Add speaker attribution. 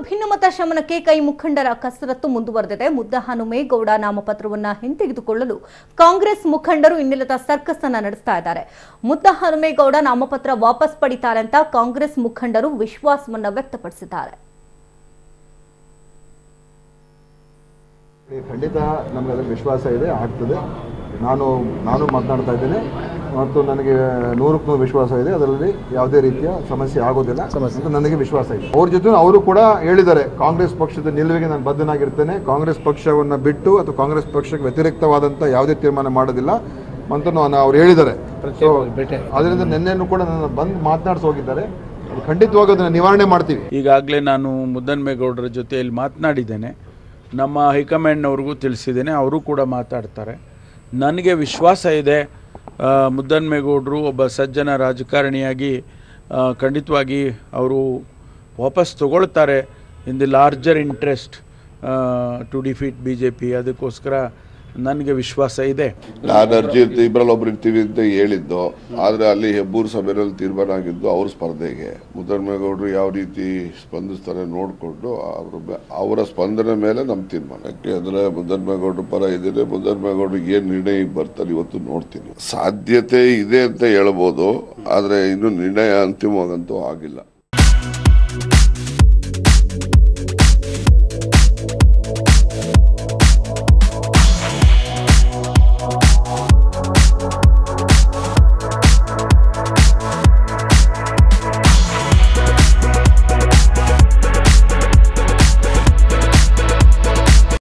Speaker 1: ಭಿನ್ನಮತ ಶಮನಕ್ಕೆ ಕೈ ಮುಖಂಡರ ಕಸರತ್ತು ಮುಂದುವರೆದಿದೆ. ಮುದ್ದಹನುಮೇಗೌಡ ನಾಮಪತ್ರವನ್ನ ಹಿಂತೆಗೆದುಕೊಳ್ಳಲು ಕಾಂಗ್ರೆಸ್ ಮುಖಂಡರು ಇನ್ನಿಲ್ಲದ ಸರ್ಕಸ್ ಅನ್ನ ನಡೆಸ್ತಾ ಇದ್ದಾರೆ. ಮುದ್ದಹನುಮೇಗೌಡ ನಾಮಪತ್ರ ವಾಪಸ್ ಪಡಿತಾರೆ ಅಂತ ಕಾಂಗ್ರೆಸ್ ಮುಖಂಡರು ವಿಶ್ವಾಸವನ್ನ ವ್ಯಕ್ತಪಡಿಸಿದ್ದಾರೆ.
Speaker 2: ಖಂಡಿತ ನಮಗೆ ಅದರ ವಿಶ್ವಾಸ ಇದೆ, ಆಗ್ತದೆ. ನಾನು ಮಾತನಾಡ್ತಾ ಇದ್ದೇನೆ ಮತ್ತು ನನಗೆ 100% ವಿಶ್ವಾಸ ಇದೆ. ಅದರಲ್ಲಿ ಯಾವುದೇ ರೀತಿಯ ಸಮಸ್ಯೆ ಆಗೋದಿಲ್ಲ ಅಂತ ನನಗೆ ವಿಶ್ವಾಸ ಇದೆ. ಅವ್ರ ಜೊತೆ ಅವರು ಕೂಡ ಹೇಳಿದ್ದಾರೆ, ಕಾಂಗ್ರೆಸ್ ಪಕ್ಷದ ನಿಲುವಿಗೆ ನಾನು ಬದ್ಧನಾಗಿರ್ತೇನೆ, ಕಾಂಗ್ರೆಸ್ ಪಕ್ಷವನ್ನು ಬಿಟ್ಟು ಅಥವಾ ಕಾಂಗ್ರೆಸ್ ಪಕ್ಷಕ್ಕೆ ವ್ಯತಿರಿಕ್ತವಾದಂಥ ಯಾವುದೇ ತೀರ್ಮಾನ ಮಾಡೋದಿಲ್ಲ ಅಂತ ಅವ್ರು ಹೇಳಿದ್ದಾರೆ. ಸೊ ಅದರಿಂದ ನಿನ್ನೆನೂ ಕೂಡ ನನ್ನ ಬಂದು ಮಾತನಾಡಿಸಿ ಹೋಗಿದ್ದಾರೆ. ಖಂಡಿತವಾಗಿ ಅದನ್ನು ನಿವಾರಣೆ ಮಾಡ್ತೀವಿ.
Speaker 3: ಈಗಾಗಲೇ ನಾನು ಮುದ್ದಹನುಮೇಗೌಡರ ಜೊತೆಯಲ್ಲಿ ಮಾತನಾಡಿದ್ದೇನೆ, ನಮ್ಮ ಹೈಕಮಾಂಡ್ನವ್ರಿಗೂ ತಿಳಿಸಿದ್ದೇನೆ, ಅವರು ಕೂಡ ಮಾತಾಡ್ತಾರೆ. ನನಗೆ ವಿಶ್ವಾಸ ಇದೆ, ಮುದ್ದಹನುಮೇಗೌಡರು ಒಬ್ಬ ಸಜ್ಜನ ರಾಜಕಾರಣಿಯಾಗಿ ಖಂಡಿತವಾಗಿ ಅವರು ವಾಪಸ್ ತಗೊಳ್ತಾರೆ in the larger interest to defeat BJP. ಅದಕ್ಕೋಸ್ಕರ ನನಗೆ ವಿಶ್ವಾಸ ಇದೆ.
Speaker 4: ನಾನು ಅರ್ಜಿ ಇಬ್ಬರಲ್ಲಿ ಒಬ್ರು ಇರ್ತೀವಿ ಅಂತ ಹೇಳಿದ್ದು, ಆದರೆ ಅಲ್ಲಿ ಹೆಬ್ಬೂರು ಸಭೆಯಲ್ಲಿ ತೀರ್ಮಾನ ಆಗಿದ್ದು ಅವ್ರ ಸ್ಪರ್ಧೆಗೆ. ಮುದ್ದಹನುಮೇಗೌಡರು ಯಾವ ರೀತಿ ಸ್ಪಂದಿಸ್ತಾರೆ ನೋಡಿಕೊಂಡು ಅವರ ಸ್ಪಂದನೆ ಮೇಲೆ ನಮ್ಮ ತೀರ್ಮಾನಕ್ಕೆ. ಅಂದರೆ ಮುದ್ದಹನುಮೇಗೌಡರ ಪರ ಇದ್ದೀನಿ, ಮುದ್ದಹನುಮೇಗೌಡರಿಗೆ ಏನು ನಿರ್ಣಯ ಬರ್ತಾರೆ ಇವತ್ತು ನೋಡ್ತೀನಿ. ಸಾಧ್ಯತೆ ಇದೆ ಅಂತ ಹೇಳ್ಬೋದು, ಆದರೆ ಇನ್ನೂ ನಿರ್ಣಯ ಅಂತಿಮವಾಗಂತೂ ಆಗಿಲ್ಲ.